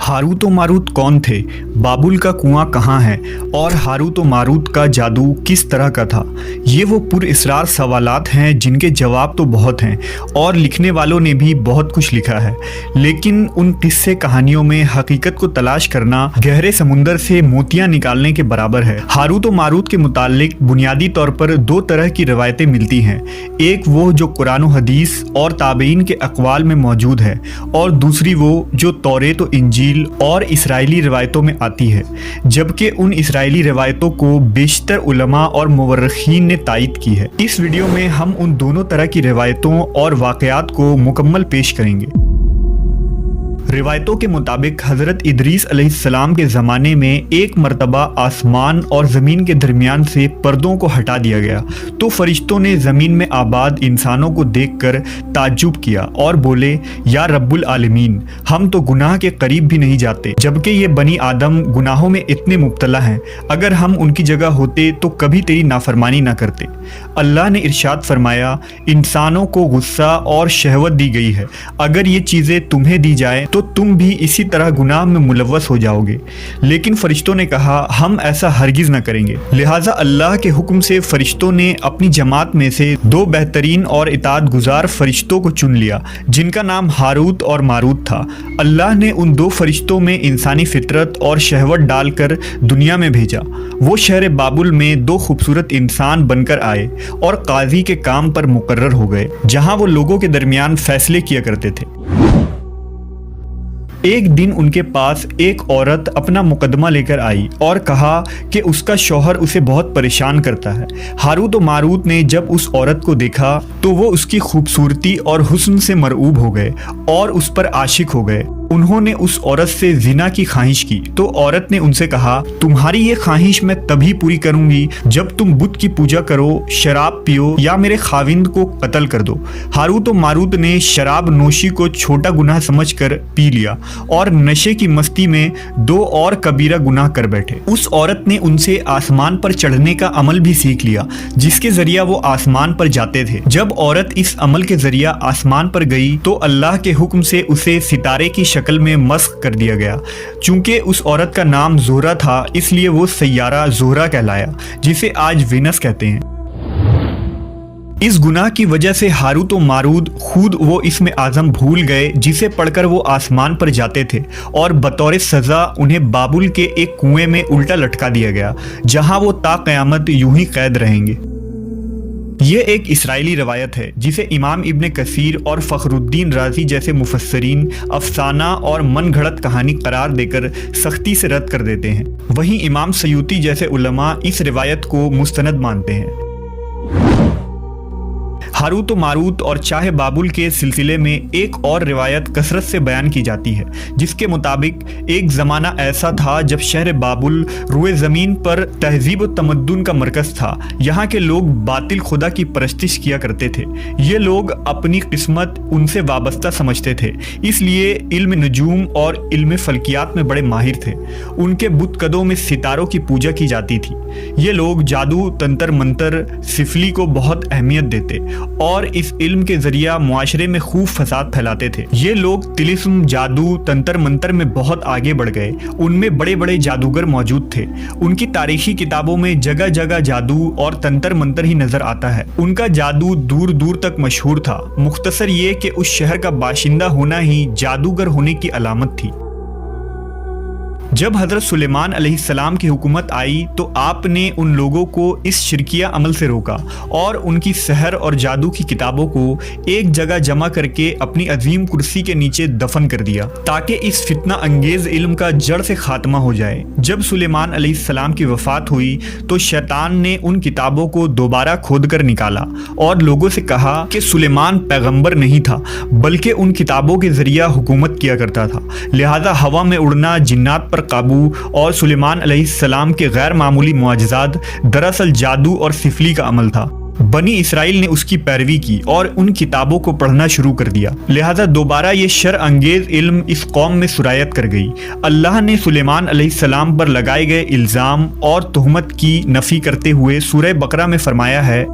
Harut व Marut कौन थे, बाबुल का कुआं कहाँ है और हारूत व मारूत का जादू किस तरह का था। ये वो पुरअसरार सवालात हैं जिनके जवाब तो बहुत हैं और लिखने वालों ने भी बहुत कुछ लिखा है, लेकिन उन किस्से कहानियों में हकीकत को तलाश करना गहरे समुंदर से मोतियां निकालने के बराबर है। हारूत व मारूत के मुतालिक बुनियादी तौर पर दो तरह की रवायतें मिलती हैं, एक वो जो कुरान व हदीस और ताबईन के अक़वाल में मौजूद है और दूसरी वो जो तौरेत व इंजील और इसराइली रिवायतों में आती है, जबकि उन इसराइली रिवायतों को बेशतर उलमा और मुवर्रिखीन ने तायीद की है। इस वीडियो में हम उन दोनों तरह की रिवायतों और वाक़यात को मुकम्मल पेश करेंगे। रिवायतों के मुताबिक हज़रत इदरीस अलैहिस्सलाम के ज़माने में एक मरतबा आसमान और ज़मीन के दरमियान से पर्दों को हटा दिया गया तो फरिश्तों ने ज़मीन में आबाद इंसानों को देखकर ताज्जुब किया और बोले, या रब्बुल आलमीन, हम तो गुनाह के करीब भी नहीं जाते, जबकि ये बनी आदम गुनाहों में इतने मुब्तला हैं। अगर हम उनकी जगह होते तो कभी तेरी नाफरमानी ना करते। अल्लाह ने इरशाद फरमाया, इंसानों को गुस्सा और शहवत दी गई है, अगर ये चीज़ें तुम्हें दी जाए तो तुम भी इसी तरह गुनाह में मुलव्वस हो जाओगे। लेकिन फरिश्तों ने कहा, हम ऐसा हरगिज़ न करेंगे। लिहाजा अल्लाह के हुक्म से फरिश्तों ने अपनी जमात में से दो बेहतरीन और इताअत गुजार फरिश्तों को चुन लिया, जिनका नाम हारूत और मारूत था। अल्लाह ने उन दो फरिश्तों में इंसानी फितरत और शहवत डालकर दुनिया में भेजा। वो शहर बाबुल में दो खूबसूरत इंसान बनकर आए और काजी के काम पर मुकर्रर हो गए, जहाँ वो लोगों के दरमियान फैसले किया करते थे। एक दिन उनके पास एक औरत अपना मुकदमा लेकर आई और कहा कि उसका शौहर उसे बहुत परेशान करता है। हारूत व मारूत ने जब उस औरत को देखा तो वो उसकी खूबसूरती और हुस्न से मरऊब हो गए और उस पर आशिक हो गए। उन्होंने उस औरत से जिना की ख्वाहिश की तो औरत ने उनसे कहा, तुम्हारी ये ख्वाहिश मैं तभी पूरी करूंगी जब तुम बुत की पूजा करो, शराब पियो या मेरे खाविंद को कत्ल कर दो। हारूत व मारूत ने शराब नोशी को छोटा गुनाह समझकर पी लिया और नशे की मस्ती में दो और कबीरा गुनाह कर बैठे। उस औरत ने उनसे आसमान पर चढ़ने का अमल भी सीख लिया, जिसके जरिया वो आसमान पर जाते थे। जब औरत इस अमल के जरिया आसमान पर गई तो अल्लाह के हुक्म से उसे सितारे की शक्ल में मस्ख कर दिया गया। चूंकि उस औरत का नाम ज़ोहरा था, इसलिए वो सैयारा ज़ोहरा कहलाया, जिसे आज वीनस कहते हैं। इस गुनाह की वजह से हारूत व मारूत खुद वो इसमें आज़म भूल गए जिसे पढ़कर वो आसमान पर जाते थे और बतौर सज़ा उन्हें बाबुल के एक कुएं में उल्टा लटका दिया गया, जहां वो ता क़यामत यूं ही कैद रहेंगे। ये एक इसराइली रवायत है जिसे इमाम इब्न कसीर और फ़खरुद्दीन राज़ी जैसे मुफस्सरीन अफसाना और मन घड़त कहानी करार देकर सख्ती से रद्द कर देते हैं। वहीं इमाम सयूती जैसे उलमा इस रिवायत को मुस्तनद मानते हैं। हारूत व मारूत और चाहे बाबुल के सिलसिले में एक और रिवायत कसरत से बयान की जाती है, जिसके मुताबिक एक ज़माना ऐसा था जब शहर बाबुल रुए ज़मीन पर तहजीब व तमद्दुन का मरकज़ था। यहाँ के लोग बातिल खुदा की परस्तिश किया करते थे। ये लोग अपनी किस्मत उनसे वाबस्ता समझते थे, इसलिए इल्म नजूम और इल्म फल्कियात में बड़े माहिर थे। उनके बुतकदों में सितारों की पूजा की जाती थी। ये लोग जादू, तंत्र मंत्र, सिफली को बहुत अहमियत देते और इस इल्म के जरिया मुआशरे में खूब फसाद फैलाते थे। ये लोग तिलिस्म, जादू, तंत्र मंत्र में बहुत आगे बढ़ गए। उनमें बड़े बड़े जादूगर मौजूद थे। उनकी तारीखी किताबों में जगह जगह जादू और तंत्र मंत्र ही नजर आता है। उनका जादू दूर दूर तक मशहूर था। मुख्तसर ये कि उस शहर का बाशिंदा होना ही जादूगर होने की अलामत थी। जब हज़रत सुलेमान अलैहिस्सलाम की हुकूमत आई तो आपने उन लोगों को इस शिरकिया अमल से रोका और उनकी सहर और जादू की किताबों को एक जगह जमा करके अपनी अजीम कुर्सी के नीचे दफन कर दिया, ताकि इस फितना अंगेज इल्म का जड़ से खात्मा हो जाए। जब सुलेमान अलैहिस्सलाम की वफ़ात हुई तो शैतान ने उन किताबों को दोबारा खोद कर निकाला और लोगों से कहा कि सुलेमान पैगम्बर नहीं था, बल्कि उन किताबों के जरिया हुकूमत किया करता था। लिहाजा हवा में उड़ना, जिन्नात पर काबू और सुलेमान अलैहिस्सलाम के गैर मामूली मुआजिज़ात दरअसल जादू और सिफली का अमल था। बनी इसराइल ने उसकी पैरवी की और उन किताबों को पढ़ना शुरू कर दिया। लिहाजा दोबारा ये शर अंगेज इल्म इस कौम में सुरायत कर गई। अल्लाह ने सुलेमान अलैहिस्सलाम पर लगाए गए इल्ज़ाम और तुहमत की नफ़ी करते हुए सूरह बकरा में फरमाया है,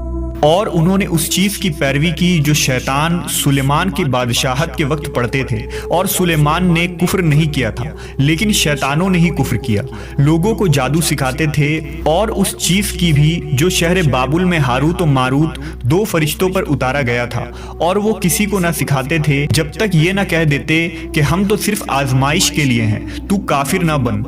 اور انہوں نے اس چیز کی پیروی کی جو شیطان سلیمان کی بادشاہت کے وقت پڑھتے تھے، اور سلیمان نے کفر نہیں کیا تھا لیکن شیطانوں نے ہی کفر کیا۔ لوگوں کو جادو سکھاتے تھے، اور اس چیز کی بھی جو شہر بابل میں ہاروت و ماروت دو فرشتوں پر اتارا گیا تھا، اور وہ کسی کو نہ سکھاتے تھے جب تک یہ نہ کہہ دیتے کہ ہم تو صرف آزمائش کے لیے ہیں، تو کافر نہ بن۔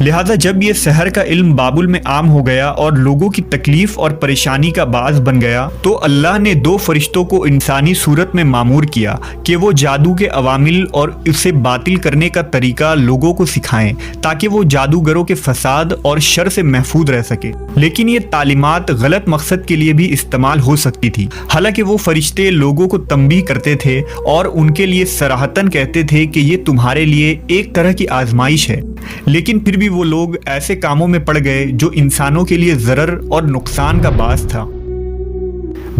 لہذا جب یہ سحر کا علم بابل میں عام ہو گیا اور لوگوں کی تکلیف اور پریشانی کا باعث بن گیا، تو اللہ نے دو فرشتوں کو انسانی صورت میں مامور کیا کہ وہ جادو کے عوامل اور اسے باطل کرنے کا طریقہ لوگوں کو سکھائیں تاکہ وہ جادوگروں کے فساد اور شر سے محفوظ رہ سکے۔ لیکن یہ تعلیمات غلط مقصد کے لیے بھی استعمال ہو سکتی تھی، حالانکہ وہ فرشتے لوگوں کو تنبیہ کرتے تھے اور ان کے لیے صراحتاً کہتے تھے کہ یہ تمہارے لیے ایک طرح کی آزمائش ہے، لیکن پھر بھی وہ لوگ ایسے کاموں میں پڑ گئے جو انسانوں کے لیے ضرر اور نقصان کا باعث تھا۔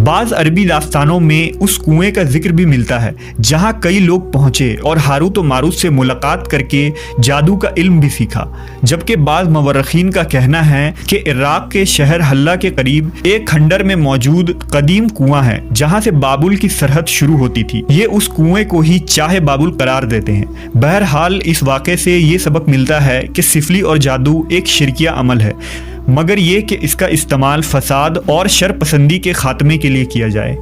بعض عربی داستانوں میں اس کنویں کا ذکر بھی ملتا ہے جہاں کئی لوگ پہنچے اور ہاروت و ماروت سے ملاقات کر کے جادو کا علم بھی سیکھا، جبکہ بعض مورخین کا کہنا ہے کہ عراق کے شہر حلہ کے قریب ایک کھنڈر میں موجود قدیم کنواں ہے جہاں سے بابل کی سرحد شروع ہوتی تھی۔ یہ اس کنویں کو ہی چاہے بابل قرار دیتے ہیں۔ بہرحال اس واقعے سے یہ سبق ملتا ہے کہ سفلی اور جادو ایک شرکیہ عمل ہے، مگر یہ کہ اس کا استعمال فساد اور شر پسندی کے خاتمے کے لیے کیا جائے۔